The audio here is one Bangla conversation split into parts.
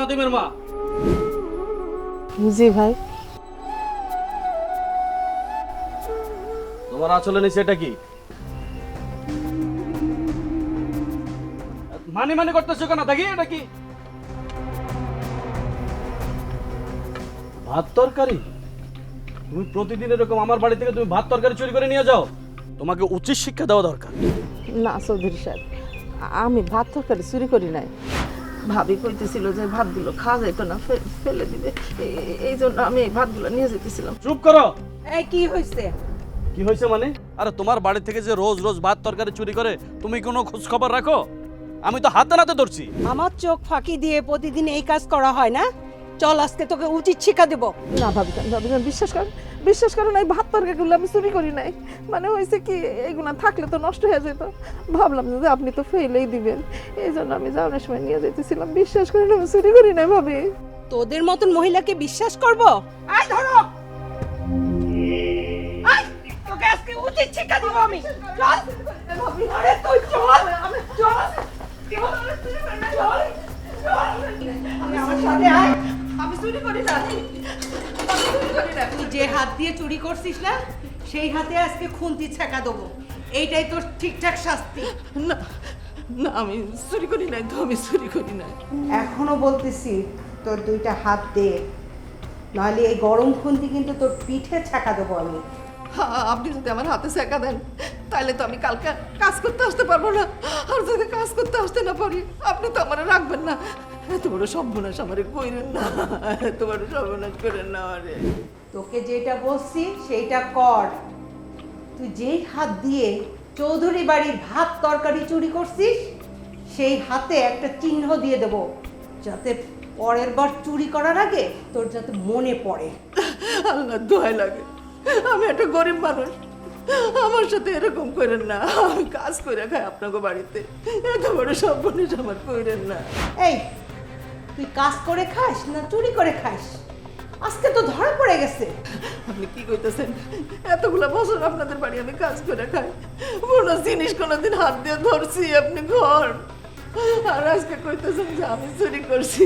নাদিমের মা? জি ভাই। তোমার আঁচলে নিচে এটা কি? মানে মানে করতেছো কেন? দেখি এটা কি? ভাত তরকারি? তুমি প্রতিদিন এরকম আমার বাড়ি থেকে তুমি ভাত তরকারি চুরি করে নিয়ে যাও? তোমাকে উচিত শিক্ষা দেওয়া দরকার। না চৌধুরী সাহেব, আমি ভাত তরকারি চুরি করি নাই। ভাবি কইতেছিল যে ভাতগুলো খাওয়া যাইতো না, ফেলে দিবে, এই জন্য আমি এই ভাতগুলো নিয়ে যেতেছিলাম। চুপ করো। এই কি হইছে? কি হয়েছে মানে? আরে তোমার বাড়ি থেকে যে রোজ রোজ ভাত তরকারি চুরি করে তুমি কোনো খোঁজ খবর রাখো? আমি তো হাতে নাতে ধরছি। আমার চোখ ফাঁকি দিয়ে প্রতিদিন এই কাজ করা হয় না? চল আজকে তোকে উচিত শিক্ষা দেব। না ভাবিজান বিশ্বাস করেন এই ভাত তরকারিগুলো আমি চুরি করি নাই। মানে হয়েছে কি, এইগুলো থাকলে তো নষ্ট হয়ে যেত, ভাবলাম যে আপনি তো ফেলেই দিবেন, এই জন্য আমি যাওয়ার সময় নিয়ে যেতেছিলাম। বিশ্বাস করেন আমি চুরি করি নাই ভাবি। তোদের মতন মহিলাকে বিশ্বাস করব? আয় ধরো, আয়, তোকে আজকে উচিত শিক্ষা দেব আমি। চল আরে তুই চল, চল, আমার সাথে আয়। আমি চুরি করি না, তুই যে হাত দিয়ে চুরি করছিস না, সেই হাতে আজকে খুন্তি ছেঁকা দেবো। এইটাই তোর ঠিকঠাক শাস্তি। না না আমি চুরি করি নাই তো, আমি চুরি করি নাই। এখনো বলতেছি তোর দুইটা হাত দে, নাহলে এই গরম খুন্তি কিন্তু তোর পিঠে ছেঁকা দেবো আমি। আপনি যদি আমার হাতে শেখা দেন তাহলে তো আমি কালকে কাজ করতে আসতে পারবো না, আর যদি কাজ করতে আসতে না পারি আপনি তো আমার রাখবেন না। এত বড় সর্বনাশ আমারে কইরেন না, এত বড় সর্বনাশ করেন না আমারে। তোকে যেটা বলছি সেইটা কর। তুই যেই হাত দিয়ে চৌধুরী বাড়ির ভাত তরকারি চুরি করছিস, সেই হাতে একটা চিহ্ন দিয়ে দেব, যাতে পরের বার চুরি করার আগে তোর যাতে মনে পড়ে। আল্লাহ দোহাই লাগে, আমি একটা গরিব মানুষ, আমার সাথে এরকম করেন না। আমি কাজ করে খাই আপনাকে বাড়িতে, এত বড় সর্বনাশ আমার কইরেন না। এই, তুই কাজ করে খাস না চুরি করে খাস? আজকে তো ধরা পড়ে গেছে। আপনি কি কইতেছেন? এতগুলা বছর আপনাদের বাড়ি আমি কাজ করে খাই, কোনো জিনিস কোনোদিন হাত দিয়ে ধরছি আপনি ঘর, আর আজকে কইতেছেন যে আমি চুরি করছি?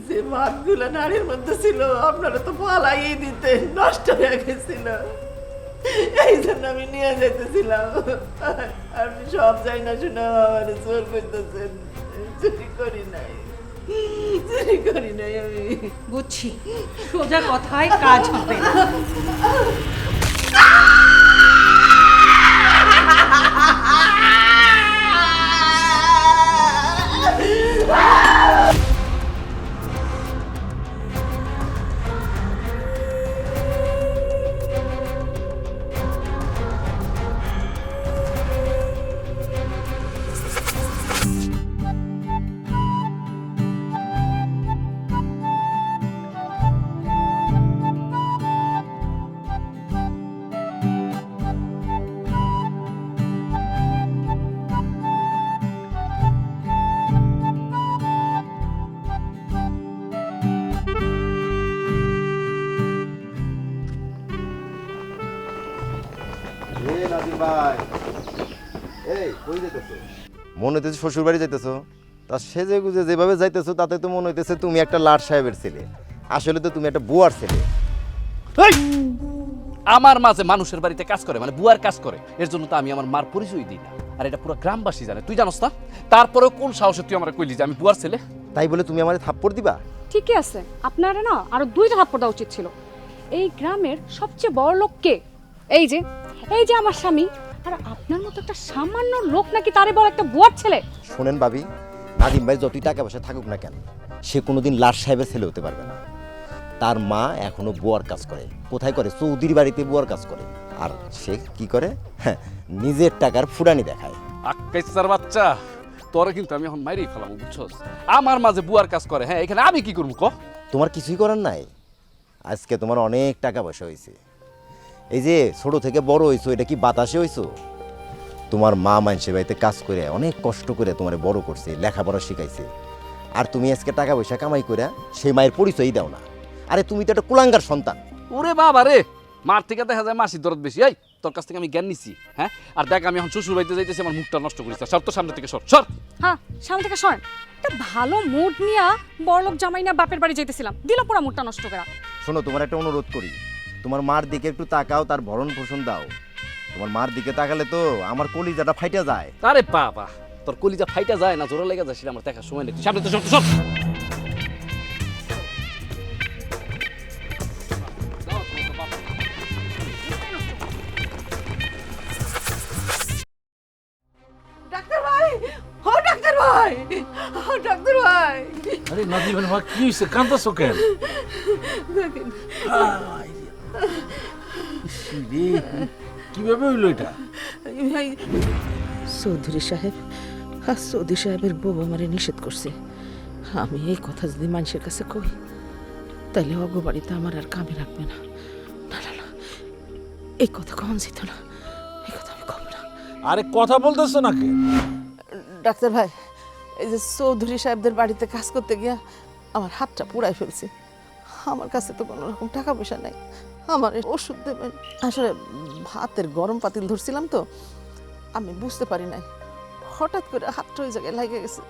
যে ভাতগুলো নাড়ির মধ্যে ছিল আপনারা তো পালাই দিতে, নষ্ট হয়ে গেছিল, এই জন্য আমি নিয়ে যেতেছিলাম। আপনি সব যাই না শুনে আমার চোর করতেছেন। চুরি করি নাই, চুরি করি নাই আমি। বুঝছি, সোজা কথায় কাজ হবে না। মনে হইতেছে শ্বশুর বাড়ি যাইতেছো, তা সেজে গুজে যেভাবে যাইতেছো তাতে তো মনে হইতেছে তুমি একটা লাট সাহেবের ছেলে, আসলে তো তুমি একটা বুয়ার ছেলে। এই! আমার মাঝে মানুষের বাড়িতে কাজ করে মানে বুয়ার কাজ করে, এর জন্য তো আমি আমার মার পরিচয় দিই না, আর এটা পুরো গ্রামবাসী জানে। তুই জানোস না? তারপরেও কোন সাহসে তুই আমার কইলি যে আমি বুয়ার ছেলে? তাই বলে তুমি আমারে থাপ্পড় দিবা? ঠিকই আছে, আপনারা না আরো 2টা থাপ্পড় দেওয়া উচিত ছিল। এই গ্রামের সবচেয়ে বড় লোক কে? এই যে আমার স্বামী। আর আপনার মতো একটা সামান্য লোক নাকি তারে বড় একটা বুয়ার ছেলে? শোনেন ভাবি, নাদিম ভাই যতই টাকা পয়সা থাকুক না কেন, সে কোনোদিন লাট সাহেবের ছেলে হতে পারবে না। তার মা এখনো বুয়ার কাজ করে। কোথায় করে? চৌধুরী বাড়িতে বুয়ার কাজ করে। আর সে কি করে? হ্যাঁ, নিজের টাকার ফুটানি দেখায়। আক্কাইসার বাচ্চা, তোরে কিন্তু আমি এখন মাইরেই ফেলাবো, বুঝছস? আমার মাঝে বুয়ার কাজ করে, হ্যাঁ, এখানে আমি কি করবো ক? তোমার কিছুই করার নাই। আজকে তোমার অনেক টাকা পয়সা হয়েছে, এই যে ছোট থেকে বড় হইছো, এটা কি বাতাসে হইছো? তোমার মা মানুষের বাড়িতে কাজ করে অনেক কষ্ট করে তোমার বড় করছে, লেখাপড়া শিখাইছে, আর তুমি আজকে টাকা পয়সা কামাই করে সেই মায়ের পরিচয়ই দাও না। আরে তুমি তো একটা কুলাঙ্গার সন্তান। ওরে বাবা রে, মার থেকে দেখা যায় মাসির দরদ বেশি। এই তোর কাছ থেকে আমি জ্ঞান নিছি, হ্যাঁ? আর দেখ আমি এখন শ্বশুর বাড়িতে যাইতেছি, আমার মুখটা নষ্ট করিস না। সর তো সামনে থেকে, সর সর। হ্যাঁ, সামনে থেকে সরেন। একটা ভালো মুড নিয়া বড়লোক জামাই না বাপের বাড়ি যাইতেছিলাম, দিল পুরা মুডটা নষ্ট করা। শোনো, তোমার একটা অনুরোধ করি, তোমার মার দিকে একটু তাকাও, তার ভরণ পোষণ দাও। তোমার মার দিকে তাকালে তো আমার কলিজাটা ফাইটা যায়। আরে বাবা, তোর কলিজা ফাইটা যায় না, জোরে লেগে যায়, সেটা আমার দেখার সময় নেই। সামনে তো সর তো সর। ডাক্তার ভাই, ও ডাক্তার ভাই, ও ডাক্তার ভাই, আরে নাদিমের মা, কি হয়েছে? কাঁদতেছো কেন? দেখেন কিভাবে হইলো এটা? ভাই, চৌধুরী সাহেব আর চৌধুরী সাহেবের বউ আমারে নিষেধ করছে। আমি এই কথা যদি মানুষের কাছে কই, তাহলে অগবাড়িতে আমার আর কামে রাখবে না। না না না, এই কথা কখন যেত না, এই কথা আমি কব না। আরে কথা বলতেছো নাকি? ডাক্তার ভাই, এই যে চৌধুরী সাহেবদের বাড়িতে কাজ করতে গিয়া আমার হাতটা পুড়াই ফেলছি। আমার কাছে তো কোনো রকম টাকা পয়সা নাই, আমার ওষুধ দেবেন। আসলে ভাতের গরম পাতিল ধরছিলাম তো, আমি বুঝতে পারি নাই, হঠাৎ করে হাতটা ওই জায়গায় লাগে গেছে।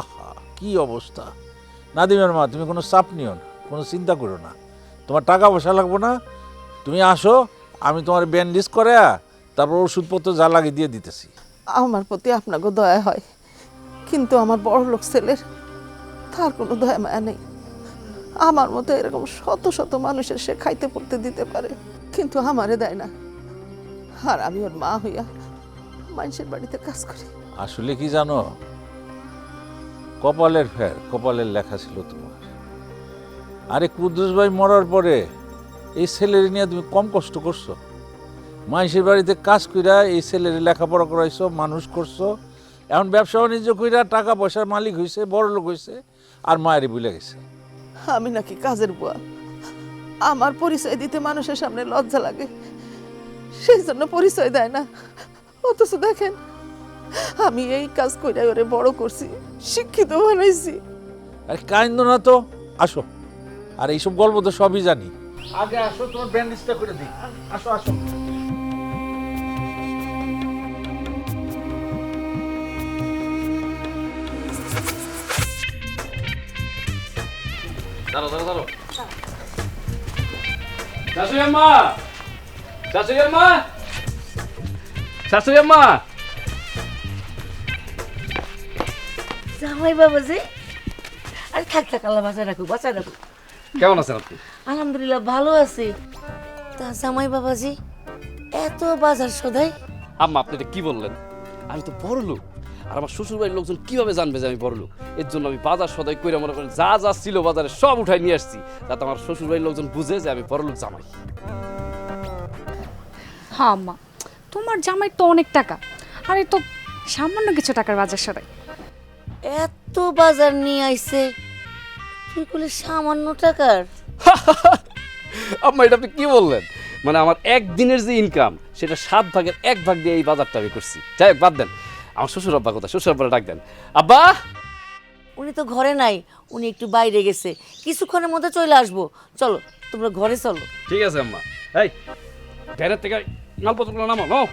আহা, কি অবস্থা! নাদিমের মা, তুমি কোনো চাপ নিও না, কোনো চিন্তা করো না। তোমার টাকা পয়সা লাগবো না, তুমি আসো, আমি তোমার ব্যান্ডেজ করে তারপর ওষুধপত্র যা লাগে দিয়ে দিতেছি। আমার প্রতি আপনাকে দয়া হয়, কিন্তু আমার বড় লোক ছেলের তার কোনো দয়া মায়া নেই। আমার মতো এরকম শত শত মানুষের সে খাইতে পড়তে দিতে পারে, কিন্তু আমারে দেয় না। আর আমি ওর মা হইয়া মানুষের বাড়িতে কাজ করি। আসলে কি জানো, কপালের ফের, কপালের লেখা ছিল তোমার। আরে কুদ্দুস ভাই মরার পরে এই ছেলের নিয়ে তুমি কম কষ্ট করছো। মানুষের বাড়িতে কাজ কইরা এই ছেলের লেখাপড়া করাইছো, মানুষ করছো, এখন ব্যবসা বাণিজ্য কইরা টাকা পয়সার মালিক হয়েছে, বড় লোক হয়েছে, আর মায়েরই ভুলে গেছে। আমি নাকি কাজের বুয়া? আমার পরিচয় দিতে মানুষের সামনে লজ্জা লাগে, সেই জন্য পরিচয় দেয় না। অথচ দেখেন, আমি এই কাজ করে ওরে বড় করছি, শিক্ষিত বানাইছি। আরে কাইন্দ না তো, আসো। আর এইসব গল্প তো সবই জানি। আগে আসো, তোমার ব্যান্ডেজটা করে দিই। আসো আসো। দাঁড়ো দাঁড়ো দাঁড়ো। শাশুড়ি আম্মা, শাশুড়ি আম্মা, শাশুড়ি আম্মা। জামাই বাবাজি, আরে থাক থাক, আল্লাহ বাঁচায় রাখুক, বাঁচায় রাখুক। কেমন আছেন আপনি? আলহামদুলিল্লাহ ভালো আছি। তা জামাই বাবাজি, এত বাজার সদাই? আম্মা, আপনি এটা কি বললেন? আমি তো বড় লোক, আর আমার শ্বশুর বাড়ির লোকজন কিভাবে জানবে যে আমি বড় লোক? এর জন্য আমি বাজার সদাই করে মনে করেন যা যা ছিল বাজারে সব উঠাই নিয়ে আসছি, যাতে আমার শ্বশুর বাড়ির লোকজন বুঝে যে আমি বড় লোক জামাই। হ্যাঁ আম্মা, তোমার জামাই তো অনেক টাকা, আর এই তো সামান্য কিছু টাকার বাজার সদাই। এত বাজার নিয়ে আইছে, তুই বলে সামান্য টাকার? আম্মা, এটা আপনি কি বললেন? মানে আমার একদিনের যে ইনকাম, সেটা 7 ভাগের 1 ভাগ দিয়ে এই বাজারটা আমি করছি। যাই হোক, বাদ দেন। আমার শ্বশুর আব্বা কোথায়? শ্বশুর আব্বারা ডাক দেন। আব্বা! উনি তো ঘরে নাই, উনি একটু বাইরে গেছে, কিছুক্ষণের মধ্যে চলে আসবো। চলো তোমরা ঘরে চলো। ঠিক আছে আম্মা। এই ভ্যানের থেকে মালপত্রগুলো নামাও, নাও।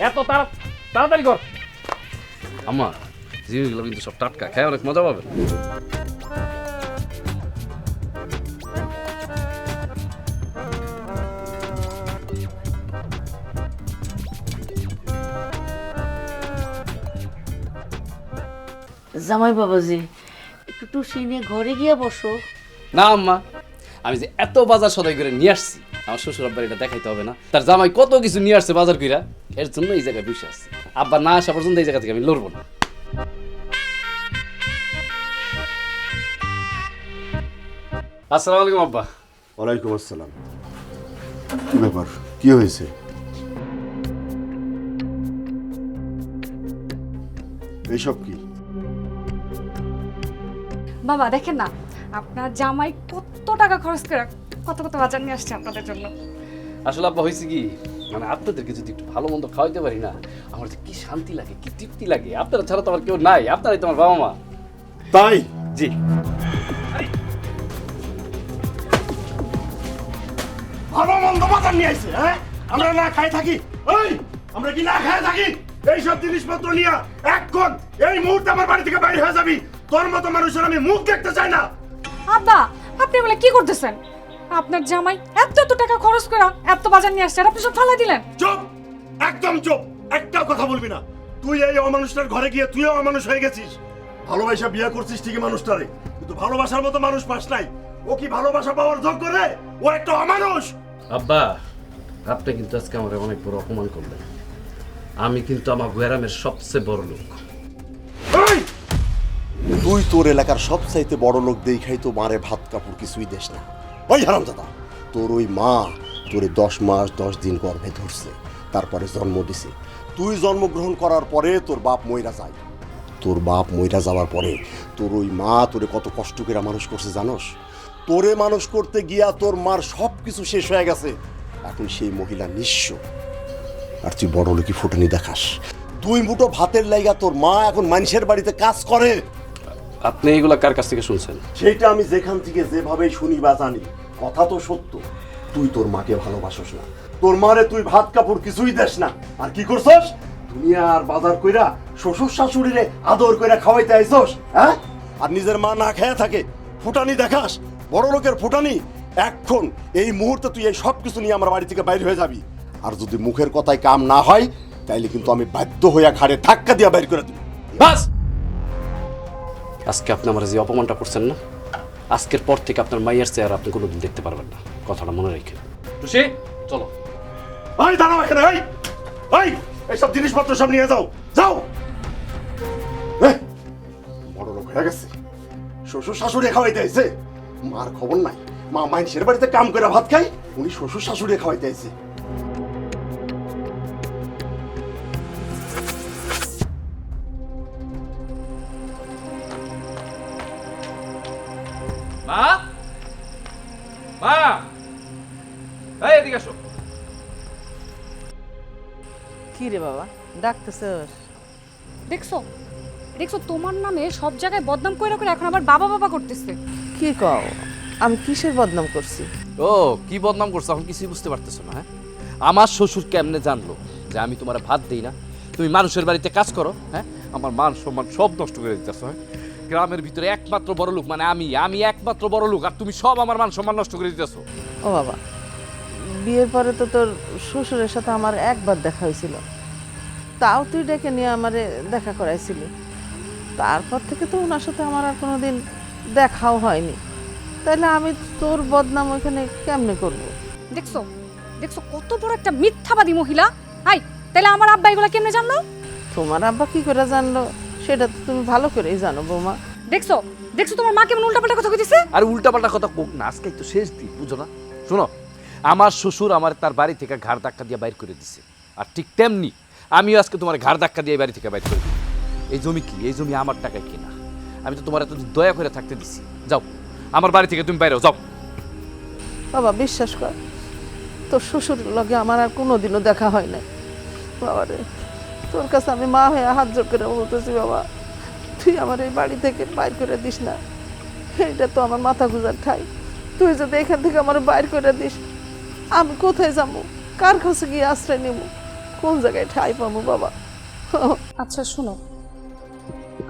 এত তাড়াতাড়ি কর। আম্মা, জিনিসগুলো কিন্তু সব টাটকা, খায় অনেক মজা পাবেন। জামাই বাবাজি, একটু টুসি নিয়ে ঘরে গিয়ে বসো। না আম্মা, আমি যে এত বাজার সদাই করে নিয়ে আসছি, আমার শ্বশুর আব্বার এটা দেখাইতে হবে না? তার জামাই কত কিছু নিয়ে আসছে বাজার কইরা, এর জন্য এই জায়গায় বসে আসছি। আব্বা না আসা পর্যন্ত এই জায়গা থেকে আমি লড়বো না। আসসালামু আলাইকুম আব্বা। ওয়ালাইকুম আসসালাম। কি ব্যাপার, কি হয়েছে? এইসব কি? বাবা দেখেন না, আপনার জামাই কত টাকা খরচ করে কত কত বাজার নিয়ে আসছে আপনাদের জন্য। আসলে আব্বা হয়েছে কি, মানে আপনাদেরকে যদি একটু ভালো মন্দ খাওয়াইতে পারি না, আমার যে কি শান্তি লাগে, কি তৃপ্তি লাগে। আপনারা ছাড়া তো আমার কেউ নাই, আপনারাই তো আমার বাবা মা। তাই জি। ভালো মন্দ বাজার নিয়ে আইছে, হ্যাঁ? আমরা না খাই থাকি? ওই আমরা কি না খাই থাকি? এইসব জিনিসপত্র নিয়ে এখন এই মুহূর্তে আমার বাড়ি থেকে বাইরে হয়ে যাবি। তোর মতো মানুষের আমি মুখ দেখতে চাই না। আব্বা, আপনি বলে কি করতেছেন? আপনার জামাই এত টাকা খরচ করে এত বাজার নিয়ে আসছে, আর আপনি সব ফালাই দিলেন। চুপ, একদম চুপ, একটাও কথা বলবি না। তুই এই অমানুষটার ঘরে গিয়ে তুইও অমানুষ হয়ে গেছিস। ভালোবাসা বিয়ে করছিস ঠিকই মানুষটারে, কিন্তু ভালোবাসার মতো মানুষ পাস নাই। ও কি ভালোবাসা পাওয়ার যোগ্য রে? ও একটা অমানুষ। আব্বা, আপনি কিন্তু আজকে আমার অনেক বড় অপমান করলেন। আমি কিন্তু আমার গ্রামের সবচেয়ে বড় লোক। এই! তুই তোর এলাকার সবচাইতে বড় লোক দেখাই তো মারে ভাত কাপড় কিছুই দেশ না। ওই হারামজাদা, তোর ওই মা তোরে 10 মাস 10 দিন গর্ভে ধরছে, তারপরে জন্ম দিছে। তুই জন্মগ্রহণ করার পরে তোর বাপ মইরা যায়। তোর বাপ মইরা যাওয়ার পরে তোর ওই মা তোরে কত কষ্ট করে মানুষ করছে জানোস? তোরে মানুষ করতে গিয়া তোর মার সব কিছু শেষ হয়ে গেছে। এখন সেই মহিলা নিঃস্ব, আর তুই বড় লোকই ফুটানি দেখাস। 2 মুঠো ভাতের লাইগা তোর মা এখন মানুষের বাড়িতে কাজ করে। আপনি এইগুলা কার কাছ থেকে শুনছেন? সেইটা আমি যেখান থেকে যেভাবে শুনি বা জানি, কথা তো সত্য। তুই তোর মাকে ভালোবাসস না, তোর মারে তুই ভাত কাপড় কিছুই দেস না। আর কি করছস? দুনিয়া আর বাজার কইরা শ্বশুর শাশুড়িরে আদর কইরা খাওয়াইতে আইছস, হ্যাঁ? আর নিজের মা না খেয়ে থাকে ফুটানি দেখাস, বড় লোকের ফুটানি। এখন এই মুহূর্তে তুই এই সব কিছু নিয়ে আমার বাড়ি থেকে বাইরে হয়ে যাবি। আর যদি মুখের কথায় কাম না হয়, তাইলে কিন্তু আমি বাধ্য হইয়া ঘাড়ে ধাক্কা দিয়া বাইর করে দিব। বাস! আজকে আপনি আমার যে অপমানটা করছেন না, আজকের পর থেকে আপনার মাইয়ার চেহারা আপনি কোনোদিন দেখতে পারবেন না। কথাটা মনে রেখে। টুসি, চলো। এই দাঁড়াও এখানে, এই এইসব জিনিসপত্র সব নিয়ে যাও, যাও। বড় লোক হয়ে গেছে, শ্বশুর শাশুড়ি খাওয়াইতে আইছে। মার খবর নাই, মা মানুষের বাড়িতে কাম করে ভাত খাই, উনি শ্বশুর শাশুড়ি খাওয়াইতে আইছে। মা, মা, এই এদিকে আসো। কি রে বাবা, ডাকতেছস? দেখছো দেখছো, তোমার নামে সব জায়গায় বদনাম কইরা করে এখন আবার বাবা বাবা করতেছে। কি কও? আমি কিসের বদনাম করছি? ও কি বদনাম করছো এখন কিছুই বুঝতে পারতেছো না? হ্যাঁ, আমার শ্বশুর কেমনে জানলো যে আমি তোমার ভাত দেই না, তুমি মানুষের বাড়িতে কাজ করো? হ্যাঁ, আমার মান সম্মান সব নষ্ট করে দিতেছো। হ্যাঁ, গ্রামের ভিতরে একমাত্র বড় লোক মানে আমি একমাত্র বড় লোক, আর তুমি সব আমার মান সম্মান নষ্ট করে দিতেছো। ও বাবা, বিয়ের পরে তো তোর শ্বশুরের সাথে আমার একবার দেখা হয়েছিল, তাও তুই ডেকে নিয়ে আমারে দেখা করাইছিলি। তারপর থেকে তো ওনার সাথে আমার আর কোনোদিন দেখাও হয়নি। তাইলে আমি তোর বদনাম ওইখানে কেমনে করব? দেখছো দেখছো, কত বড় একটা মিথ্যাবাদী মহিলা। হাই, তাহলে আমার আব্বা এগুলা কেমনে জানলো? তোমার আব্বা কি করে জানলো সেটা তো তুমি ভালো করেই জানো বৌমা। দেখছো দেখছো, তোমার মা কেমন উল্টাপাল্টা কথা কইতেছে। আর উল্টাপাল্টা কথা কোক না, আজকে তো শেষ দিন, বুঝো না? শোনো, আমার শ্বশুর আমার তার বাড়ি থেকে ঘাড় ধাক্কা দিয়ে বাইর করে দিছে, আর ঠিক তেমনি আমিও আজকে তোমার ঘাড় ধাক্কা দিয়ে এই বাড়ি থেকে বাইর করে দিই। এই জমি কি? এই জমি আমার টাকায় কিনা। আমি তো তোমার এতদিন দয়া করে থাকতে দিছি। যাও, আমার বাড়ি থেকে তুমি বাইরে যাও। বাবা বিশ্বাস কর, তোর শ্বশুরের লগে আমার আর কোনোদিনও দেখা হয় না। বাবা রে, তোর কাছে আমি মা হয়ে হাত জোর করে বলতেছি, বাবা তুই আমার এই বাড়ি থেকে বাইর করে দিস না। এইটা তো আমার মাথা গুজার ঠাই। তুই যদি এখান থেকে আমার বাইর করে দিস, আমি কোথায় যাবো? কার কাছে গিয়ে আশ্রয় নেব? কোন জায়গায় ঠাই পাবো বাবা? আচ্ছা শোনো,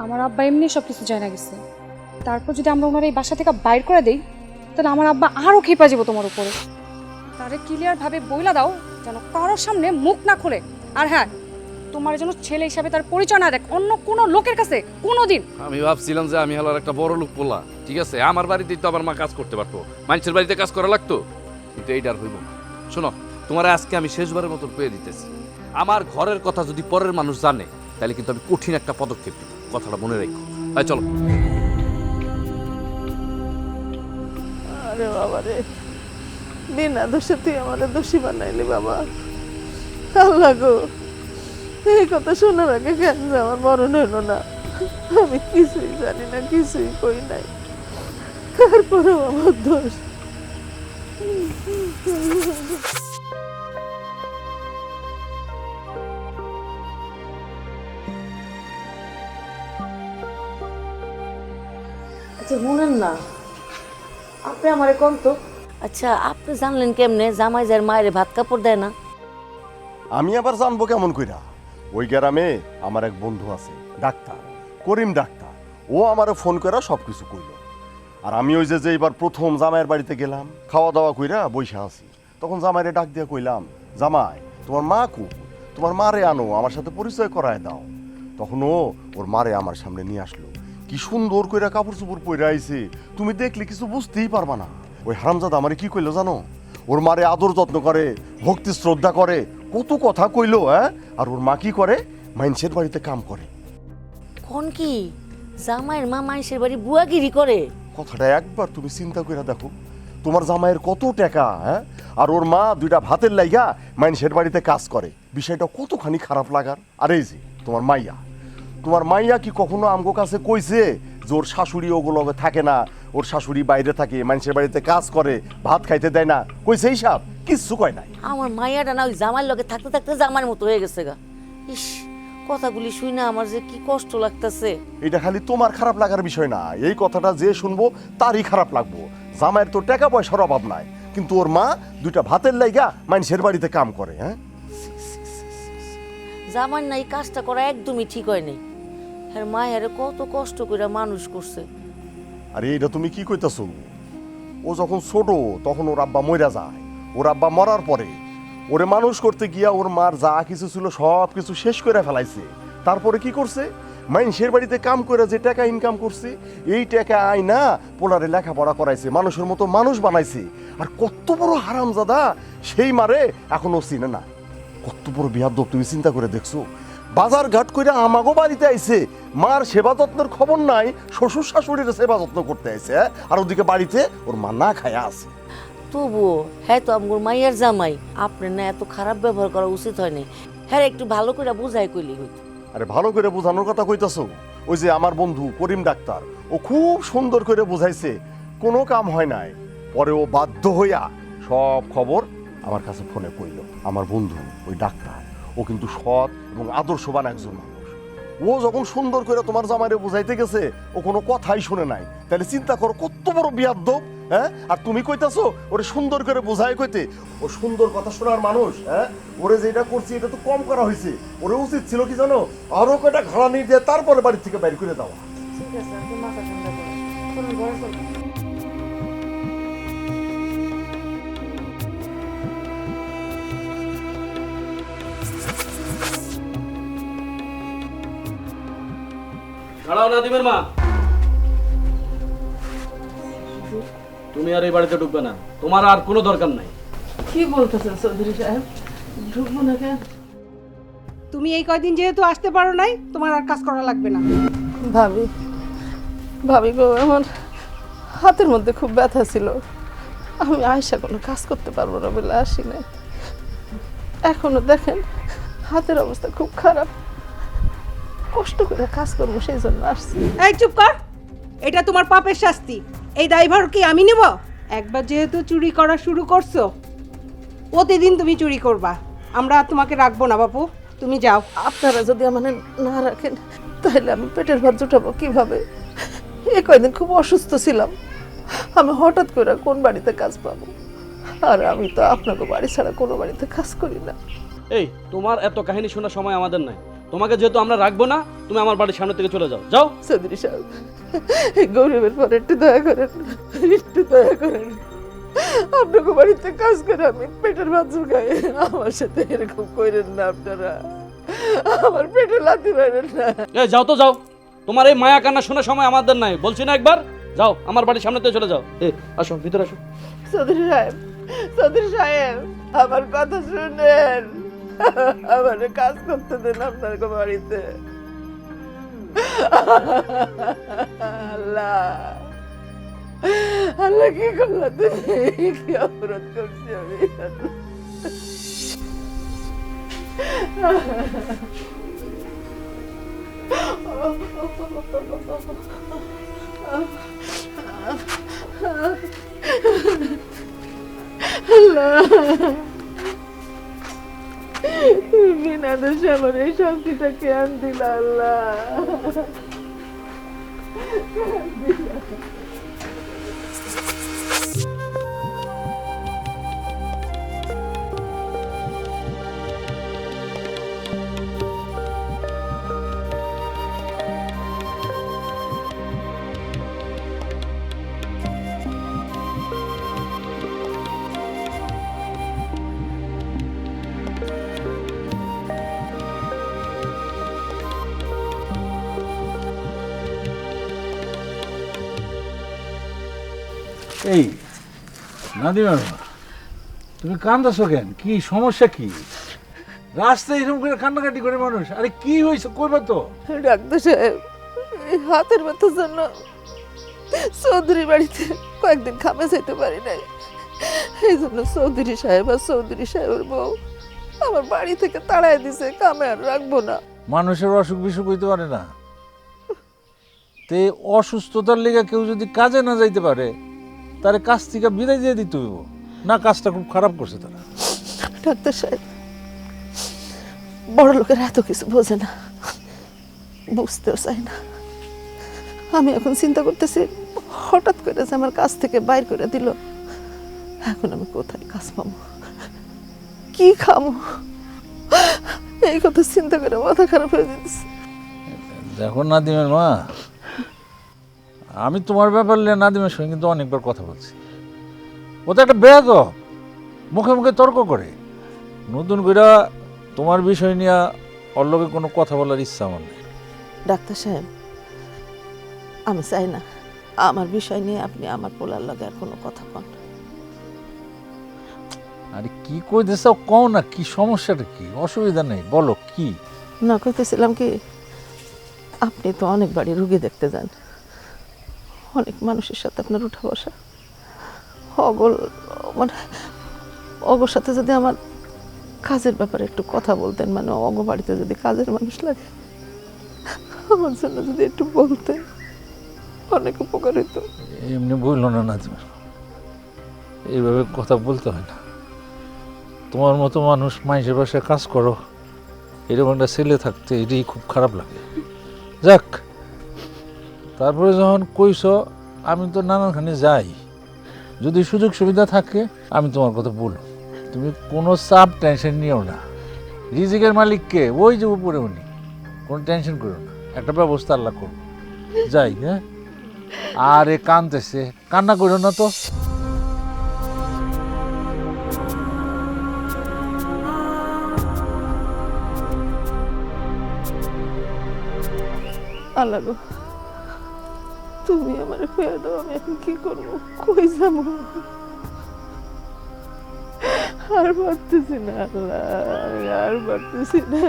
আমার আব্বা এমনি সব কিছু জানা গেছে, তারপর যদি আমরা ওনার এই বাসা থেকে বাইর করে দেই, তাহলে আমার আব্বা আরো খেপা যাবো তোমার উপরে। তারে ক্লিয়ার ভাবে বইলা দাও যেন কারোর সামনে মুখ না খোলে। আর হ্যাঁ, তোমার যেন ছেলে হিসাবে তার পরিচয় না দেখ অন্য কোনো লোকের কাছে কোনোদিন। আমি ভাবছিলাম যে আমি হলো একটা বড় লোক পোলা, ঠিক আছে, আমার বাড়িতেই তো আমার মা কাজ করতে পারতো, মানুষের বাড়িতে কাজ করা লাগতো, কিন্তু এইটার হইব না। শোনো, তোমার আজকে আমি শেষবারের মতো পেয়ে দিতেছি, আমার ঘরের কথা যদি পরের মানুষ জানে তাহলে কিন্তু আমি কঠিন একটা পদক্ষেপ নিব, কথাটা মনে রেখো। তাই চলো। আরে বাবা রে, বিনা দোষে তুই আমাদের দোষী বানাইলি বাবা। আল্লাহ গো, এই কথা শোনার আগে কেন যে আমার মরণ হইল না? আমি কিছুই জানি না, কিছুই কই নাই, তারপরেও আমার দোষ। আচ্ছা শুনেন না, আপনি আমারে কোন তো, আচ্ছা আপনি জানলেন কেমনে জামাই যার মায়ের ভাত কাপড় দেয় না? আমি আবার জানবো কেমন কইরা? ওই গ্রামে আমার এক বন্ধু আছে ডাক্তার, করিম ডাক্তার। ও আমারে ফোন করে সব কিছু কইল। আর আমি ওই যে এইবার প্রথম জামাইয়ের বাড়িতে গেলাম, খাওয়া দাওয়া কইরা বইসা আছি, তখন জামাইরে ডাক দিয়া কইলাম, জামাই তোমার মা কো? তোমার মারে আনো, আমার সাথে পরিচয় করায় দাও। তখন ও ওর মারে আমার সামনে নিয়ে আসলো। কি সুন্দর কইরা কাপড় চোপড় পরে আইছে, তুমি দেখলে কিছু বুঝতেই পারবা না। ওই হারামজাদা আমারে কি কইলো জানো? ওর মারে আদর যত্ন করে, ভক্তি শ্রদ্ধা করে, কত কথা কইলো। হ্যাঁ, আর ওর মা কি করে? মাইনসের বাড়িতে কাম করে। কোন কি জামাইয়ের মা মানুষের বাড়ি বুয়াগিরি করে? কথাটা একবার তুমি চিন্তা করে দেখো, তোমার জামাইয়ের কত টাকা, হ্যাঁ, আর ওর মা দুইটা ভাতের লাইগা মাইনসের বাড়িতে কাজ করে। বিষয়টা কতখানি খারাপ লাগার। আর এই যে তোমার মাইয়া কি কখনো আমগো কাছে কইছে যে ওর শাশুড়ি ওগুলো থাকে না, ওর শাশুড়ি বাইরে থাকে, মানুষের বাড়িতে কাজ করে, ভাত খাইতে দেয় না? কইছে এইসব? কিচ্ছু কয় নাই। আমার মাইয়াটা না ওই জামাইয়ের লগে থাকতে থাকতে জামাইয়ের মতো হয়ে গেছে গা। ইস, কথাগুলি শুই না আমার যে কি কষ্ট লাগতেছে। এটা খালি তোমার খারাপ লাগার বিষয় না, এই কথাটা যে শুনবো তারই খারাপ লাগবো। জামাইয়ের তো টাকা পয়সার অভাব নাই, কিন্তু ওর মা দুইটা ভাতের লাইগা মানুষের বাড়িতে কাম করে। হ্যাঁ, জামাই না এই কাজটা করা একদমই ঠিক হয় নাই। হ্যাঁ, মায়ের কত কষ্ট করে মানুষ করছে। আরে এটা তুমি কি কইতাছো? ও যখন ছোট তখন ওর আব্বা মইরা যায়। ওর আব্বা মরার পরে ওরে মানুষ করতে গিয়া ওর মার যা কিছু ছিল সব কিছু শেষ করে ফেলাইছে। তারপরে কি করছে? মানুষের বাড়িতে কাম করে যে টাকা ইনকাম করছে, এই টাকা আইনা পোলারে লেখাপড়া করাইছে, মানুষের মতো মানুষ বানাইছে। আর কত বড় হারামজাদা সেই মারে এখনো চিনে না। কত বড় বিয়াদব তুমি চিন্তা করে দেখছো? বাজার ঘাট করে আমাগো বাড়িতে আইছে, মার সেবা যত্নের খবর নাই, শ্বশুর শাশুড়ির সেবা যত্ন করতে আইছে। আর ওদিকে বাড়িতে ওর মা না খায়া আছে। তবুও হ্যাঁ তো আমগুর মাইয়ার জামাই, আপনার না এত খারাপ ব্যবহার করা উচিত হয় নাই। হ্যাঁ, একটু ভালো করে বুঝাই কইলি হইতো। আরে ভালো করে বোঝানোর কথা কইতাছো? ওই যে আমার বন্ধু করিম ডাক্তার, ও খুব সুন্দর করে বুঝাইছে, কোনো কাম হয় নাই। পরে ও বাধ্য হইয়া সব খবর আমার কাছে ফোনে কইল। আমার বন্ধু ওই ডাক্তার, ও কিন্তু সৎ এবং আদর্শবান একজন মানুষ। ও যখন সুন্দর করে তোমার জামাইরে বুঝাইতে গেছে, ও কোনো কথাই শুনে নাই। তাহলে চিন্তা করো কত বড় বিয়াদব। হ্যাঁ, আর তুমি কইতাছো ওরে সুন্দর করে বুঝাই কইতে? ও সুন্দর কথা শোনার মানুষ। হ্যাঁ, ওরে যেটা করছি এটা তো কম করা হয়েছে। ওরে উচিত ছিল কি জানো, আরো কয়টা ঘাড়ানি দিয়ে তারপরে বাড়ি থেকে বাইর করে দেওয়া। ঠিক আছে, আপনি মাথা ঠান্ডা করেন, চলুন ঘরে চলুন। দাঁড়াও নাদিমের মা, তুমি আর এই বাড়িতে ঢুকবে না, তোমার আর কোনো দরকার নাই। কি বলতেছেন চৌধুরী সাহেব? ঢুকবো না কেন? তুমি এই কয়দিন যেহেতু আসতে পারো নাই, তোমার আর কাজ করা লাগবে না। ভাবি, ভাবি গো, আমার হাতের মধ্যে খুব ব্যথা ছিল, আমি আয়সা কোনো কাজ করতে পারবো না বলে আসি নাই। এখনো দেখেন হাতের অবস্থা খুব খারাপ, কষ্ট করে কাজ করবো সেই জন্য আসছি। এই চুপ কর, এটা তোমার পাপের শাস্তি। এই দায়ভার কি আমি নেব? একবার যেহেতু চুরি করা শুরু করছো, প্রতিদিন তুমি চুরি করবা। আমরা আর তোমাকে রাখবো না বাপু, তুমি যাও। আপনারা যদি আমার না রাখেন তাহলে আমি পেটের ভাত জুটাবো কিভাবে? এই কয়দিন খুব অসুস্থ ছিলাম, আমি হঠাৎ করে কোন বাড়িতে কাজ পাবো? আর আমি তো আপনাকে বাড়ি ছাড়া কোনো বাড়িতে কাজ করি না। এই, তোমার এত কাহিনী শোনার সময় আমাদের নাই। তোমাকে যেহেতু আমরা রাখবো না, তুমি আমার বাড়ির সামনে থেকে চলে যাও। যাও। চৌধুরী সাহেব, এই গরিবের পর একটু দয়া করেন, একটু দয়া করেন। আপনাকে বাড়িতে কাজ করে আমি পেটের ভাত জুগাই, আমার সাথে এরকম করেন না আপনারা, আমার পেটে লাথি মারেন না। এই যাও তো, যাও। তোমার এই মায়া কান্না শোনার সময় আমাদের নাই, বলছি না একবার? যাও, আমার বাড়ির সামনে থেকে চলে যাও। আসো, ভিতরে আসো। চৌধুরী সাহেব, চৌধুরী সাহেব, আমার কথা শুনেন, আমার কাজ করতে দেন আপনার বাড়িতে। আল্লাহ, আল্লাহ কি করলা তুমি? কি অপরাধ করছি আমি? বিনা দোষে আমার এই শান্তিটাকে আন দিলা আল্লাহ। এই নাদিমা, তুমি কান্দাছো কেন? কি সমস্যা? কি রাস্তায় এরকম করে কান্নাকাটি করে মানুষ? আরে কি হয়েছে কইবা তো? ডাক্তার সাহেব, এই হাতের ব্যথার জন্য চৌধুরী বাড়িতে কয়েকদিন খামে যেতে পারি নাই। এই জন্য চৌধুরী সাহেব আর চৌধুরী সাহেবের বউ আমার বাড়ি থেকে তাড়াই দিছে, কামে আর রাখবো না। মানুষের অসুখ বিসুখ হইতে পারে না। তে অসুস্থতার লেগে কেউ যদি কাজে না যাইতে পারে তারে কাজ থেকে বিদায় দিয়ে দিতে হইব না? কাজটা খুব খারাপ করছে তারা। ডাক্তার সাহেব, বড় লোকের এত কিছু বোঝে না, বুঝতেও চাই না। আমি এখন চিন্তা করতেছি, হঠাৎ করে যে আমার কাজ থেকে বাইর করে দিল, এখন আমি কোথায় কাজ পাবো, কি খাবো, এই কথা চিন্তা করে মাথা খারাপ হয়ে যেতেছে। দেখো নাদিমের মা, আমি তোমার ব্যাপারে নাদিমের সঙ্গে কিন্তু অনেকবার কথা বলছি। ও তো একটা বেয়াদব, মুখে মুখে তর্ক করে। নতুন করে তোমার বিষয় নিয়ে ওর লগে কোনো কথা বলার ইচ্ছা আমার নেই। ডাক্তার সাহেব, আমি চাই না আমার বিষয় নিয়ে আপনি আমার পোলার লগে আর কোনো কথা কন। আরে কি কইতেছ কও না, কি সমস্যাটা কি? অসুবিধা নেই, বলো কি। না, কইতেছিলাম কি, আপনি তো অনেক বাড়ি রুগী দেখতে যান, অনেক মানুষের সাথে আপনার উঠা বসা, অগল মানে অগর সাথে যদি আমার কাজের ব্যাপারে একটু কথা বলতেন, মানে অগ বাড়িতে যদি কাজের মানুষ লাগে, আমার জন্য যদি একটু বলতেন, অনেক উপকার হতো। এমনি বললো না নাদিমের, এইভাবে কথা বলতে হয় না। তোমার মতো মানুষ মাইসের বাসায় কাজ করো, এরকম একটা ছেলে থাকতে এটাই খুব খারাপ লাগে। যাক, তারপরে যখন কইস, আমি তো নানাখানে যাই, যদি সুযোগ সুবিধা থাকে আমি তোমার কথা বলব। তুমি কোনো চাপ টেনশন নিও না। রিজিকের মালিককে ওই যে উপরে উনি, কোনো টেনশন করো না, একটা ব্যবস্থা আল্লাহ করবো। যাই, হ্যাঁ? আরে কানতেছে, কান্না করো না তো। আল্লাহ গো, তুমি আমার পেয়ে দাও, আমি এখন কি করবো, কই যাবো, আর পারতেছি না আল্লাহ, আর পারতেছি না।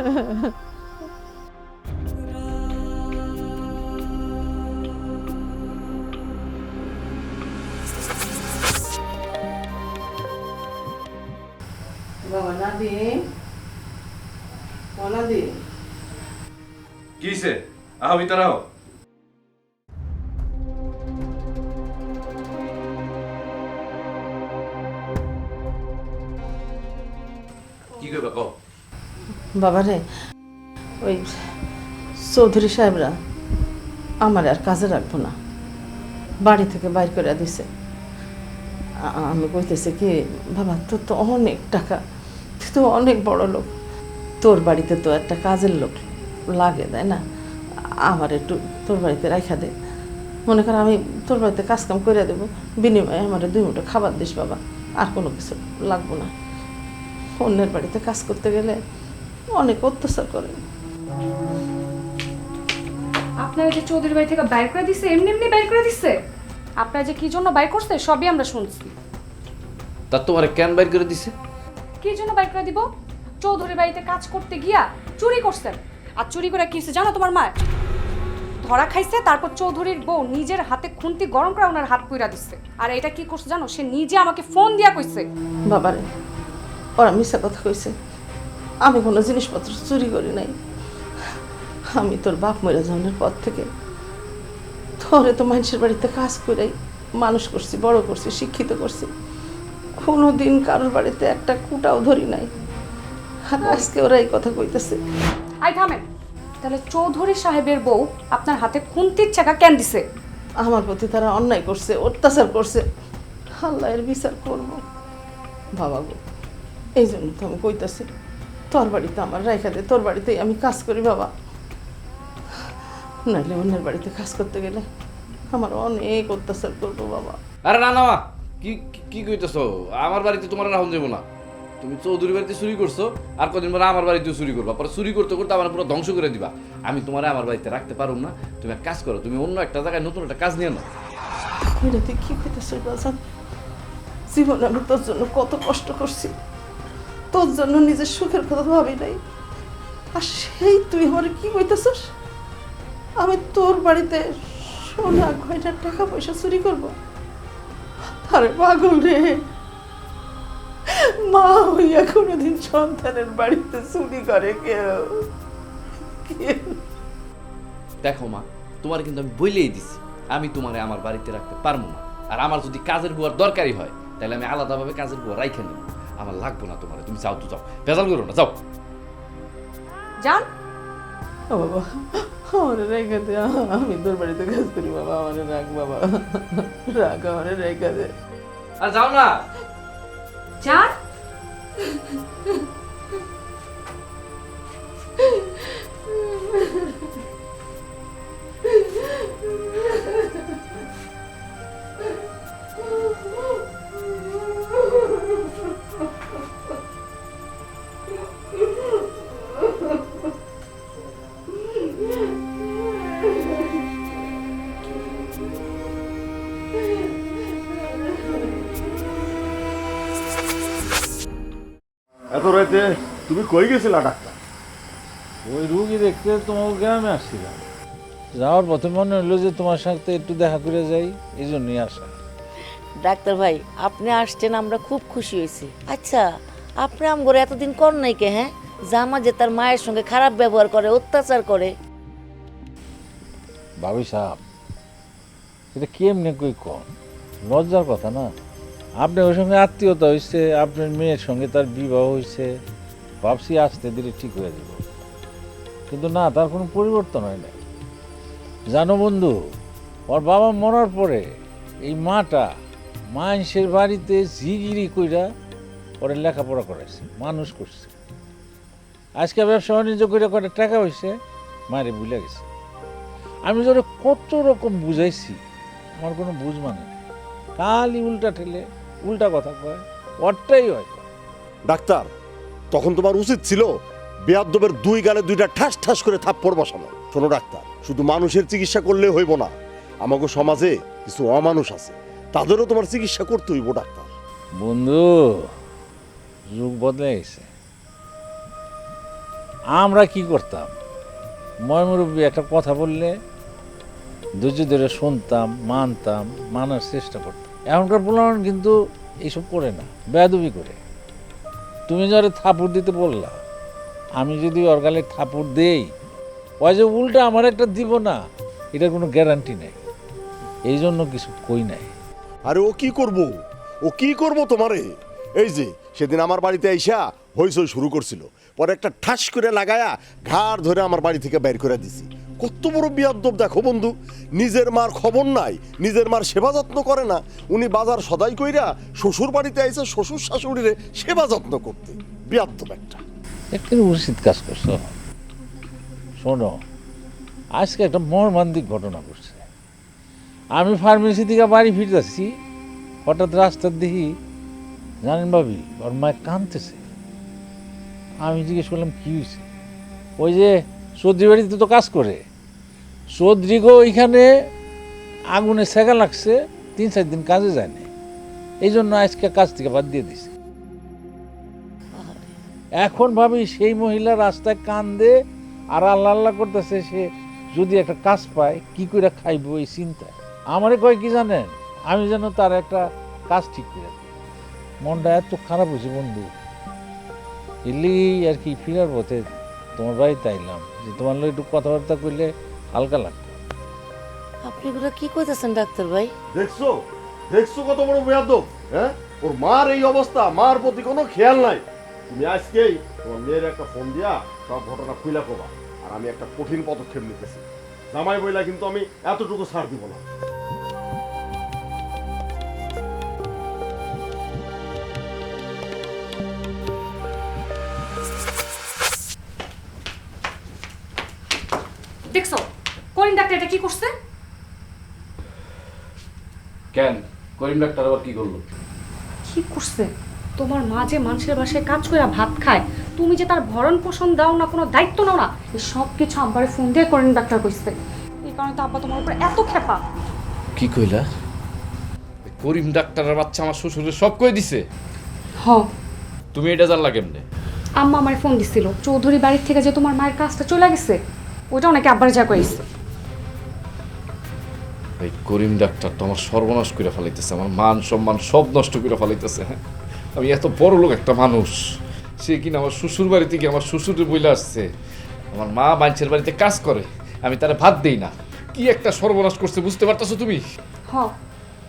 বাবা নাদিম, ও নাদিম, কিসে আহ ভিতরে আহ। কি কইবা কও? বাবারে, ওই চৌধুরী সাহেবরা আমার আর কাজে রাখবো না, বাড়ি থেকে বাইর করে দিছে। আমি কইতেছি কি, বাবা তোর তো অনেক টাকা, তুই তো অনেক বড় লোক, তোর বাড়িতে তো একটা কাজের লোক লাগে, তাই না? আমার একটু তোর বাড়িতে রাখা দে, মনে কর আমি তোর বাড়িতে কাজকাম করে দেবো, বিনিময়ে আমার 2 মুঠো খাবার দিস বাবা, আর কোনো কিছু লাগবো না। অন্যের বাড়িতে কাজ করতে গেলে অনেক অত্যাচার করে। আপনারা যে চৌধুরী বাড়ি থেকে বাইর করে দিছে, এমনি এমনি বাইর করে দিছে? আপনারা যে কি জন্য বাইর করছে সবই আমরা শুনছি। তা তোমারে কেন বাইর করে দিছে? কি জন্য বাইর করে দিব? চৌধুরী বাড়িতে কাজ করতে গিয়া চুরি করছেন। আর চুরি করে কি হয়েছে জানো? তোমার মা ধরা খাইছে, তারপর চৌধুরীর বউ নিজের হাতে খুন্তি গরম করে ওনার হাত পুইরা দিচ্ছে। আর এটা কি করছে জানো? সে নিজে আমাকে ফোন দিয়া কইছে। বাবারে, ওরা মিথ্যা কথা কইছে, আমি কোনো জিনিসপত্র চুরি করি নাই। আমি তোর বাপ মরে যাওয়ার পর থেকে তোরে তো মানুষের বাড়িতে কাজ করেই মানুষ করছি, বড় করছি, শিক্ষিত করছি, কোনো দিন কারোর বাড়িতে একটা কুটাও ধরি নাই। আর আজকে ওরা এই কথা কইতেছে। আই থামেন, তাহলে চৌধুরী সাহেবের বউ আপনার হাতে খুন্তির চাকা কেন দিছে? আমার প্রতি তারা অন্যায় করছে, অত্যাচার করছে, আল্লাহ এর বিচার করবো। বাবা গো, এই জন্য তো আমি কইতাছি, তোর বাড়িতে আমার রাইখা দে, তোর বাড়িতেই আমি কাজ করি বাবা, নাহলে অন্যের বাড়িতে কাজ করতে গেলে আমার অনেক অত্যাচার করবো বাবা। আরে না না মা, কি কি কইতেছো? আমার বাড়িতে তোমার রাখুন যাবো না। তুমি চৌধুরী বাড়িতে চুরি করছো, আর কদিন পরে আমার বাড়িতেও চুরি করবা, পরে চুরি করতে করতে আমার পুরো ধ্বংস করে দিবা। আমি তোমার আমার বাড়িতে রাখতে পারবো না। তুমি এক কাজ করো, তুমি অন্য একটা জায়গায় নতুন একটা কাজ নিয়ে নাও। এটা তুই কি কইতেছিস বাজান? জীবনে আমি তোর জন্য কত কষ্ট করছি, তোর জন্য নিজের সুখের কথা ভাবি নাই, আর সেই তুই আমার কি কইতেছিস আমি তোর বাড়িতে সোনা গয়না টাকা পয়সা চুরি করব? আরে পাগল রে, মা হইয়া কোনোদিন সন্তানের বাড়িতে চুরি করে কেউ? দেখো মা, তোমার কিন্তু আমি বইলেই দিছি আমি তোমারে আমার বাড়িতে রাখতে পারবো না। আর আমার যদি কাজের বুয়ার দরকারই হয় তাহলে আমি আলাদাভাবে কাজের বুয়া রাইখে নেব। আমার লাগবো না তোমারে, তুমি যাও তো যাও, ভেজাল করো না, যাও। যান। ও বাবা, আমার রেখে দে, আমি তোর বাড়িতে কাজ করি বাবা, আমার রাখ বাবা, রাখ, আমার রেখে দে। আর যাও না। যান। এত রাতে তুমি কই গেছিলা ডাক্তার? ওই রুগী দেখতে তোমার গ্রামে আসছিলাম, যাওয়ার পথে মনে হলো যে তোমার সাথে একটু দেখা করে যাই, এই জন্যই আসা। ডাক্তার ভাই, আপনি আসছেন, আমরা খুব খুশি হয়েছি। আচ্ছা, আপনি আমগরে এতদিন কর নাই কে? হ্যাঁ, জামা যে তার মায়ের সঙ্গে খারাপ ব্যবহার করে, অত্যাচার করে। ভাবি সাহেব, এটা কেমনে কই কম, লজ্জার কথা না। আপনার ওর সঙ্গে আত্মীয়তা হয়েছে, আপনার মেয়ের সঙ্গে তার বিবাহ হয়েছে, ভাবছি আসতে দিলে ঠিক হয়ে যাব, কিন্তু না, তার কোনো পরিবর্তন হয় না। জানো বন্ধু, ওর বাবা মরার পরে এই মাটা মানুষের বাড়িতে জিগিরি কইরা ওরা লেখাপড়া করাইছে, মানুষ করছে। আজকে ব্যবসা বাণিজ্য করে কটা টাকা হয়েছে, মায়ের ভুলে গেছে। আমি যারা কত রকম বুঝাইছি, আমার কোনো বুঝ মানে না। খালি উল্টা ঠেলে উল্টা কথা কয়, ওরটাই হয়। ডাক্তার, তখন তোমার উচিত ছিল বেয়াদ্দবের দুই গালে দুইটা ঠাস ঠাস করে থাপ্পড় বসানো। শোনো ডাক্তার, শুধু মানুষের চিকিৎসা করলে হইব না, আমাকে সমাজে কিছু অমানুষ আছে, তাদেরও তোমার চিকিৎসা করতে হইব ডাক্তার। বন্ধু, যুগ বদলে গেছে। আমরা কি করতাম, ময়মুরব্বী একটা কথা বললে ধৈর্য ধরে শুনতাম, মানতাম, মানার চেষ্টা করতাম। এখনকার পোলাপান কিন্তু এইসব করে না, বেয়াদবি করে। তুমি যারা থাপুড় দিতে বললা, আমি যদি ওর গালে থাপুড় দেই, ওই যে উল্টা আমার একটা দিব না, এটার কোনো গ্যারান্টি নেই, এই জন্য কিছু কই নাই। আরে ও কি করব, ও কি করব তোমারে? এই যে সেদিন আমার বাড়িতে আইসা হইচই শুরু করছিল, পরে একটা ঠাস করে লাগায়া ঘাড় ধরে আমার বাড়ি থেকে বের করে দিছি। কত বড় বিয়াদ্দব দেখো বন্ধু, নিজের মার খবর নাই, নিজের মার সেবা যত্ন করে না। উনি বাজার সদাই কইরা শ্বশুর বাড়িতে আইসে শ্বশুর শাশুড়িরে সেবা যত্ন করতে। বিয়াদ্দব একটা। একটা উচিত কাজ করছো। শোনো, আজকে একটা মর্মান্তিক ঘটনা ঘটছে। আমি ফার্মেসি থেকে বাড়ি ফিরতেছি, হঠাৎ রাস্তার দেখি, জানেন ভাবি, ওর মায়ের কাঁদতেছে। আমি জিজ্ঞেস করলাম কি হয়েছে। ওই যে চৌধুরী বাড়িতে তো কাজ করে, চৌধুরীগো ওইখানে আগুনে সেকা লাগছে, 3-4 দিন কাজে যায় না, এই জন্য আজকে কাজ থেকে বাদ দিয়ে দিছে। এখন ভাবি সেই মহিলা রাস্তায় কান্দে আর আল্লাহ আল্লাহ করতেছে, সে যদি একটা কাজ পায় কি করে খাইব এই চিন্তায়। আমারে কয় কি জানেন, আমি যেন তার একটা কাজ ঠিক করে দিই। মনটা এত খারাপ হয়েছে বন্ধু, এলি আর কি ফিরার পথে তোমার বাড়িতে আইলাম, যে তোমার লোক একটু কথাবার্তা করলে হালকা লাগতো। আপনি এগুলো কি কইতেছেন ডাক্তার ভাই? দেখছো দেখছো কত বড় বেয়াদ্দব, হ্যাঁ? ওর মার এই অবস্থা, মার প্রতি কোনো খেয়াল নাই। তুমি আজকেই তোমার মেয়ের একটা ফোন দিয়া সব ঘটনা খুইলা কবা, আর আমি একটা কঠিন পদক্ষেপ নিতেছি। জামাই বইলা কিন্তু আমি এতটুকু ছাড় দিব না। দেখছো করিম ডাক্তার এটা কি করছে? কেন করিম ডাক্তার আবার কি করলো? কি করছে? তোমার মা যে মানুষের বাসায় কাজ করে ভাত খায়, তুমি যে তার ভরণ পোষণ দাও না, কোনো দায়িত্ব নাও না, এই সব কিছু আব্বারে ফোন দিয়ে করিম ডাক্তার কইছে। এই কারণে তো আব্বা তোমার উপর এত খেপা। কি কইলা? করিম ডাক্তারের বাচ্চা আমার শ্বশুরের সব কই দিছে। হ, তুমি এটা জানলা কেমনে? আম্মা আমার ফোন দিছিল চৌধুরী বাড়ির থেকে যে তোমার মায়ের কাজটা চলে গেছে ওইটা অনেকে আব্বার যা কইছে। এই করিম ডাক্তার তো আমার সর্বনাশ করে ফেলাইতেছে, আমার মান সম্মান সব নষ্ট করে ফেলাইতেছে। হ্যাঁ, আমি এত বড় লোক একটা মানুষ, সে কিনা আমার শ্বশুর বাড়ি থেকে আমার শ্বশুরে বইলে আসছে আমার মা মানুষের বাড়িতে কাজ করে, আমি তারা ভাত দেই না। কি একটা সর্বনাশ করছে বুঝতে পারতেছো তুমি? হ,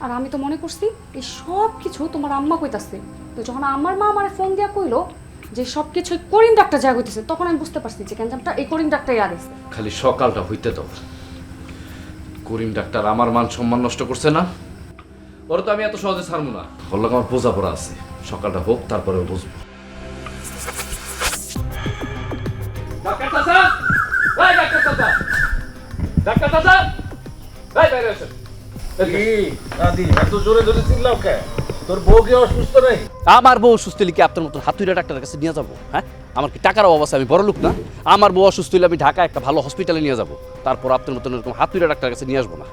আর আমি তো মনে করছি এই সব কিছু তোমার আম্মা কইতাছে। তো যখন আমার মা আমার ফোন দিয়া কইলো যে সব কিছু করিম ডাক্তার যা কইতেছে, তখন আমি বুঝতে পারছি যে ক্যান্সারটা এই করিম ডাক্তারই আদেছে। খালি সকালটা হইতে দাও। করিম ডাক্তার আমার মান সম্মান নষ্ট করছে না, ওরা তো আমি এত সহজে ছাড়বো না। বললাম আমার বোঝাপড়া আছে, সকালটা হোক তারপরে বুঝবো। ডাক্তার চাচা, এই ডাক্তার চাচা, ডাক্তার চাচা, এই বাইরে আসেন। দাদি এত জোরে জোরে চিল্লাও কে? তোর বউ কি অসুস্থ নেই? আমার বউ অসুস্থ হলে কি আপনার মতো হাতুড়িয়া ডাক্তারের কাছে নিয়ে যাবো? হ্যাঁ, আমার কি টাকার অভাব আছে? আমি বড় লোক না? আমার বউ অসুস্থ হলে আমি ঢাকা একটা ভালো হসপিটালে নিয়ে যাবো, তারপর আপনার মতন এরকম হাতুড়িয়া ডাক্তারের কাছে নিয়ে আসবো না।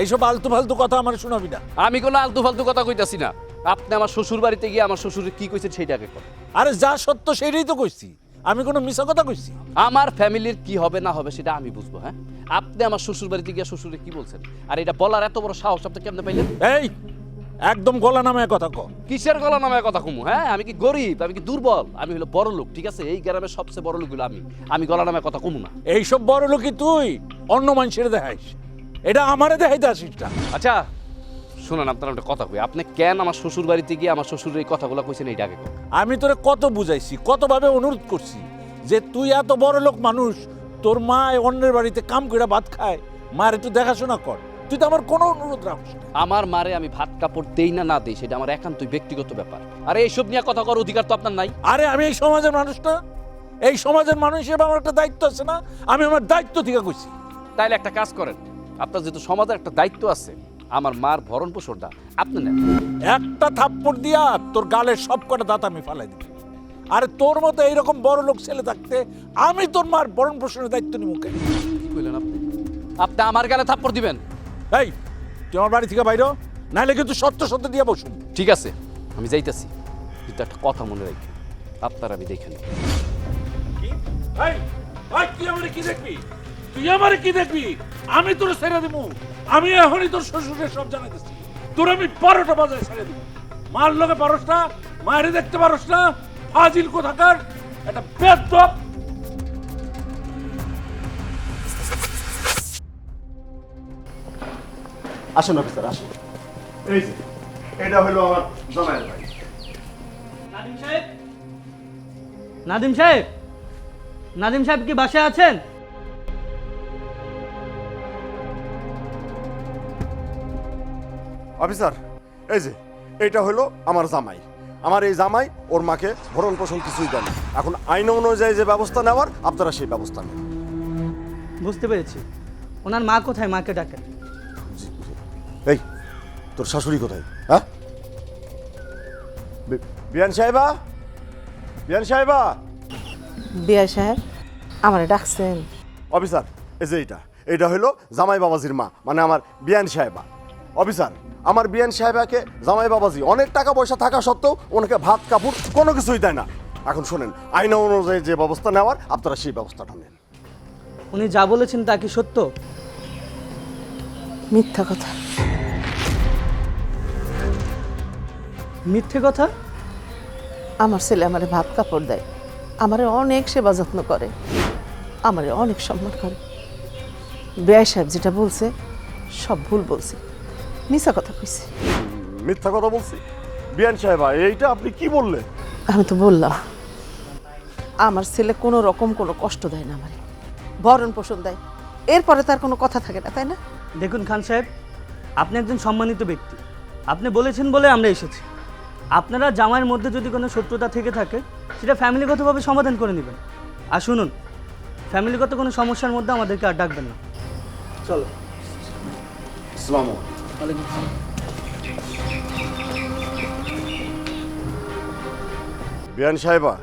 এইসব আলতু ফালতু কথা আমার শোনাবি না। আমি কোনো আলতু ফালতু কথা কইতাছি না। আপনি আমার শ্বশুর বাড়িতে গিয়ে আমার শ্বশুরে কি কইছেন সেইটা আগে করেন। আরে যা সত্য সেটাই তো কইছি, আমি কোনো মিছা কথা কইছি? আমার ফ্যামিলির কি হবে না হবে সেটা আমি বুঝবো। হ্যাঁ, আপনি আমার শ্বশুর বাড়িতে গিয়ে শ্বশুরে কি বলছেন, আর এটা বলার এত বড় সাহস আপনি কেমনে পাইলেন? এই একদম গলা নামায় কথা ক। কিসের গলা নামে কথা কমু? হ্যাঁ, আমি কি গরিব? আমি কি দুর্বল? আমি হলো বড় লোক, ঠিক আছে? এই গ্রামের সবচেয়ে বড় লোক হলো আমি গলা নামে কথা কমু না। এইসব বড় লোকই তুই অন্য মানুষের দেখাইস, এটা আমারে দেখাইতে আসিস না। আচ্ছা শুনুন, আপনার একটা কথা কই, আপনি কেন আমার শ্বশুর বাড়িতে গিয়ে আমার শ্বশুরের এই কথাগুলো কইছেন এইটা আগে কন। আমি তোরে কত বুঝাইছি, কতভাবে অনুরোধ করছি যে তুই এত বড় লোক মানুষ, তোর মা অন্যের বাড়িতে কাম করে ভাত খায়, মার একটু দেখাশোনা কর। তুই তো আমার কোনো অনুরোধ রাখিস না। আমার মারে আমি ভাত কাপড় দেই না না দেই সেটা আমার একান্তই ব্যক্তিগত ব্যাপার। আর এইসব নিয়ে কথা করার অধিকার তো আপনার নাই। আরে আমি এই সমাজের মানুষ না? এই সমাজের মানুষ হিসেবে আমার একটা দায়িত্ব আছে না? আমি আমার দায়িত্ব থেকে কইছি। তাইলে একটা কাজ করেন, আপনার যেহেতু সমাজের একটা দায়িত্ব আছে, আমার মার ভরণ পোষণটা আপনি নেন। একটা থাপ্পড় দিয়া তোর গালের সব কটা দাঁত আমি ফালাই দিবি। আরে তোর মতো এইরকম বড় লোক ছেলে থাকতে আমি তোর মার ভরণ পোষণের দায়িত্ব নিব কেন? কি কইলেন আপনি? আপনি আমার গালে থাপ্পড় দিবেন? এই তুই আমার বাড়ি থেকে বাইরে, নাইলে কিন্তু সত্য সত্য দিয়ে বসুন। ঠিক আছে, আমি যাইতাছি, কিন্তু একটা কথা মনে রাখি, আপনার আমি দেখে নিই। তুই আমারে কি দেখবি? তুই আমারে কি দেখবি? আমি তোর ছেড়ে দিব। আমি এখনই তোর শ্বশুরের সব জানাই দিচ্ছি। তোর আমি 12টা বাজায় ছেড়ে দিব। মার লগে পারস না, মায়ের দেখতে পারস না, ফাজিল কোথাকার একটা বেদব। আসুন অফিসার আসুন। এই যে এটা হলো আমার জামাইয়ের ভাই। নাদিম সাহেব, নাদিম সাহেব, নাদিম সাহেব কি বাসায় আছেন? অফিসার এই যে এটা হলো আমার জামাই। আমার এই জামাই ওর মাকে ভরণ পোষণ কিছুই দেন। এখন আইন অনুযায়ী যে ব্যবস্থা নেওয়ার আপনারা সেই ব্যবস্থা নেন। বুঝতে পেরেছি। ওনার মা কোথায়? মাকে ডাকেন। এই তোর শাশুড়ি কোথায়? হ্যাঁ, বিয়ান সাহেবা, বিয়ান সাহেবা। বিয়া সাহেব আমারে ডাকছেন? অফিসার এই যে এটা হলো জামাই বাবাজির মা, মানে আমার বিয়ান সাহেবা। অফিসার আমার বিয়ান সাহেবাকে জামাই বাবাজি অনেক টাকা পয়সা থাকা সত্ত্বেও ওনাকে ভাত কাপড় কোনো কিছুই দেয় না। এখন শোনেন, আইন অনুযায়ী যে ব্যবস্থা নেওয়ার আপনারা সেই ব্যবস্থাটা নেন। উনি যা বলেছেন তা কি সত্য? মিথ্যা কথা। মিথ্যে কথা? আমার ছেলে আমারে ভাত কাপড় দেয়, আমারে অনেক সেবা যত্ন করে, আমারে অনেক সম্মান করে। বেয়াই সাহেব যেটা বলছে সব ভুল বলছে, মিথ্যা কথা কইছে। মিথ্যা কথা বলছি? বিয়ান সাহেবা এইটা আপনি কি বললেন? আমি তো বললাম আমার ছেলে কোনো রকম কোনো কষ্ট দেয় না, আমারে ভরণ পোষণ দেয়, এরপরে তার কোনো কথা থাকে না, তাই না? দেখুন খান সাহেব, আপনি একজন সম্মানিত ব্যক্তি, আপনি বলেছেন বলে আমরা এসেছি। আপনারা জামাইয়ের মধ্যে যদি কোনো শত্রুতা থেকে থাকে সেটা ফ্যামিলিগতভাবে সমাধান করে নেবেন। আর শুনুন, ফ্যামিলিগত কোনো সমস্যার মধ্যে আমাদেরকে আর ডাকবেন না। চলো। আসসালামু ওয়ালাইকুম আসসালাম। বিয়ান সাহেবা,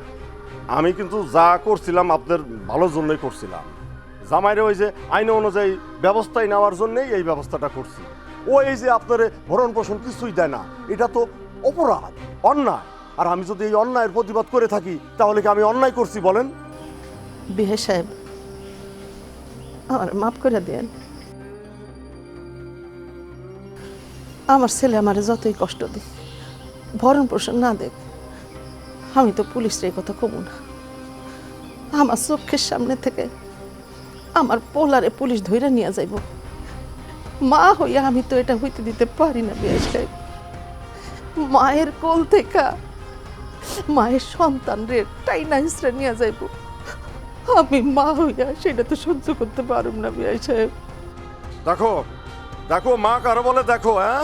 আমি কিন্তু যা করছিলাম আপনার ভালোর জন্যই করছিলাম। জামাইরে ওই যে আইন অনুযায়ী ব্যবস্থায় নেওয়ার জন্যই এই ব্যবস্থাটা করছি। ও এই যে আপনারে ভরণ পোষণ কিছুই দেয় না, এটা তো অপরাধ, অন্যায়। আর আমি যদি এই অন্যায়ের প্রতিবাদ করে থাকি তাহলে কি আমি অন্যায় করছি বলেন? বিহে সাহেব, আমার মাফ করে দেন। আমার ছেলে আমারে যতই কষ্ট দিক, ভরণ পোষণ না দেখ, আমি তো পুলিশের এই কথা কমু না। আমার চোখের সামনে থেকে আমার পোলারে পুলিশ ধইরা নিয়ে যাইব, মা হইয়া আমি তো এটা হইতে দিতে পারি না বিয়ে সাহেব। মায়ের কোল থেকে মায়ের সন্তান রে টাইনা হিসড়ে নিয়ে যাইব, আমি মা হইয়া সেটা তো সহ্য করতে পারব না বিয়ে সাহেব। দেখো দেখো, মা কারো বলে দেখো, হ্যাঁ,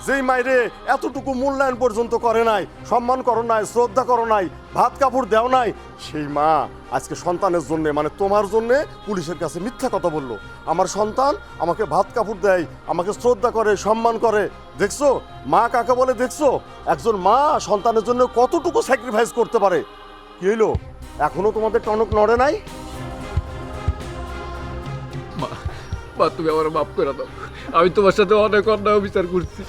যেই মাইরে এতটুকু মূল্যায়ন পর্যন্ত করে নাই, সম্মান করো নাই, শ্রদ্ধা করো নাই, ভাত কাপড় দেও নাই, সেই মা আজকে সন্তানের জন্য, মানে তোমার জন্য পুলিশের কাছে মিথ্যা কথা বললো। আমার সন্তান আমাকে ভাত কাপড় দেয়, আমাকে শ্রদ্ধা করে, সম্মান করে। দেখছো মা কাকে বলে? দেখছো একজন মা সন্তানের জন্য কতটুকু স্যাক্রিফাইস করতে পারে। কি হইলো, এখনো তোমাদের টনক নড়ে নাই? মা তুমি আমার মাফ করে দাও, আমি তোমার সাথে অনেক অন্যায় বিচার করছি,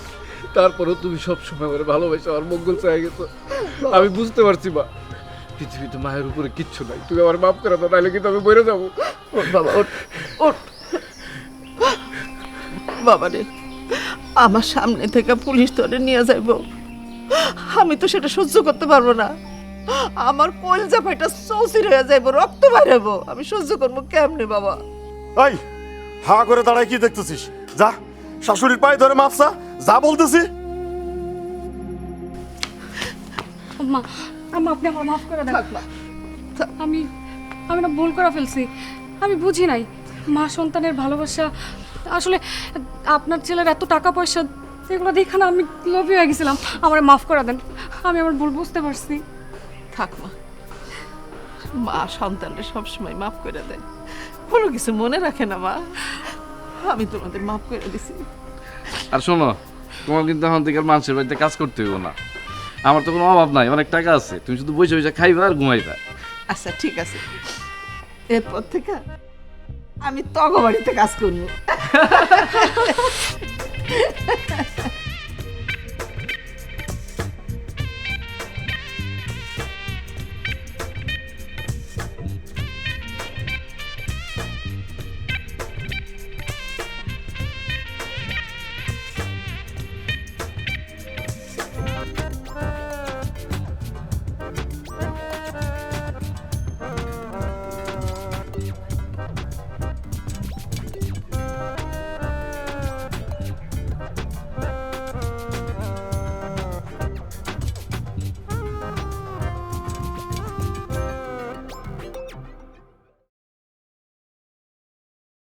তারপরেও তুমি সবসময় আমার ভালোবাসা, আমার মঙ্গল চাই গেছো। আমি বুঝতে পারছি মা, পৃথিবীতে মায়ের উপরে কিচ্ছু নাই, তুমি আমার মাফ করে দাও, নাহলে কিন্তু আমি মরে যাবো। ওঠ বাবা, ওঠ ওঠ বাবা রে, আমার সামনে থেকে পুলিশ ধরে নিয়ে যাইব, আমি তো সেটা সহ্য করতে পারবো না। আমার কলজা ফাইটা চৌচির হয়ে যাইব, রক্ত বাইরাবো, আমি সহ্য করবো কেমনে বাবা? এই হা করে দাঁড়ায় কি দেখতেছিস? যা শাশুড়ির পায়ে ধরে মাপসা, যা বলতেছি। আম্মা, আম্মা আপনি আমার মাফ করে দেন। আমি আমি না ভুল করে ফেলছি, আমি বুঝি নাই মা সন্তানের ভালোবাসা। আসলে আপনার ছেলের এত টাকা পয়সা, সেগুলো দেখে না আমি লোভী হয়ে গেছিলাম। আমার মাফ করে দেন, আমি আমার ভুল বুঝতে পারছি। থাক মা, মা সন্তানরা সবসময় মাফ করে দেয়, কোনো কিছু মনে রাখে না মা। আমি তোমাদের মাফ করে দিছি। আর শোনো, তোমার কিন্তু এখন থেকে আর মানুষের বাড়িতে কাজ করতে হইব না, আমার তো কোনো অভাব নাই, অনেক টাকা আছে, তুমি শুধু বসে বসে খাইবা আর ঘুমাইবা। আচ্ছা ঠিক আছে, এরপর থেকে আমি তগ বাড়িতে কাজ করবো।